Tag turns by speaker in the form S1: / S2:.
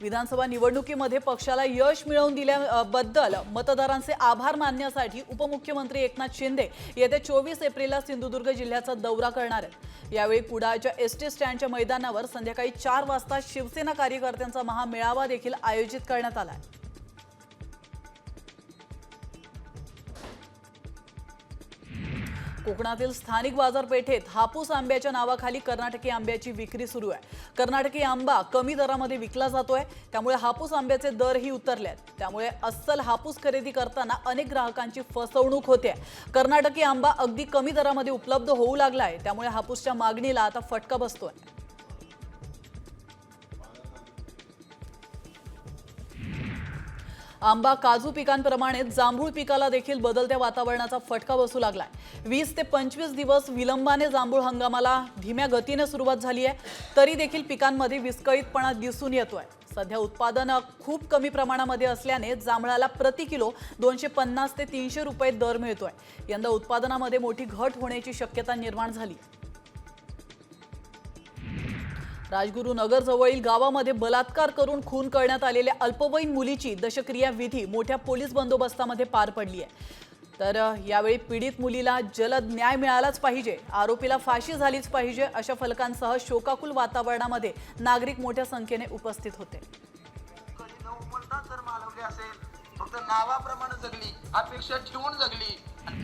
S1: विधानसभा निवडणुकीमध्ये पक्षाला यश मिळवून दिल्याबद्दल मतदारांचे आभार मानण्यासाठी उपमुख्यमंत्री एकनाथ शिंदे येत्या 24 एप्रिलला सिंधुदुर्ग जिल्ह्याचा दौरा करणार आहेत। यावेळी कुडाळच्या एसटी स्टँडच्या मैदानावर संध्याकाळी 4 वाजता शिवसेना कार्यकर्त्यांचा महामेळावा देखील आयोजित करण्यात आला आहे। कोकणातील स्थानिक बाजारपेठेत हापूस आंब्याच्या नावाखाली कर्नाटकी आंब्याची विक्री सुरू आहे। कर्नाटकी आंबा कमी दरामध्ये विकला जातोय, त्यामुळे हापूस आंब्याचे दरही उतरले आहेत। त्यामुळे अस्सल हापूस खरेदी करताना अनेक ग्राहकांची फसवणूक होते। कर्नाटकी आंबा अगदी कमी दरामध्ये उपलब्ध होऊ लागला आहे, त्यामुळे हापूसच्या मागणीला आता फटका बसतोय। आंबा काजू पिकांप्रमाणे जांभूळ पिकाला देखील बदलत्या वातावरणाचा फटका बसू लागलाय। 20 ते 25 दिवस विलंबाने जांभूळ हंगामाला धीम्या गतीने सुरुवात झाली आहे, तरी देखील पिकांमध्ये विस्कळीतपणा दिसून येतोय। सध्या उत्पादन खूप कमी प्रमाणामध्ये असल्याने जांभळाला प्रति किलो 250 ते 300 रुपये दर मिळतोय। यंदा उत्पादनामध्ये मोठी घट होण्याची शक्यता निर्माण झाली। राजगुरुनगर जवळील गावामध्ये बलात्कार करून खून करण्यात आलेल्या अल्पवयीन मुलीची दशक्रिया विधी मोठ्या पोलीस बंदोबस्तामध्ये पार पडली आहे। तर यावेळी पीडित मुलीला जलद न्याय मिळालाच पाहिजे, आरोपीला फाशी झालीच पाहिजे अशा फलकांसह शोकाकुल वातावरणामध्ये नागरिक मोठ्या संख्येने उपस्थित होते।
S2: फक्त नावाप्रमाणे जगली, अपेक्षा ठेवून जगली आणि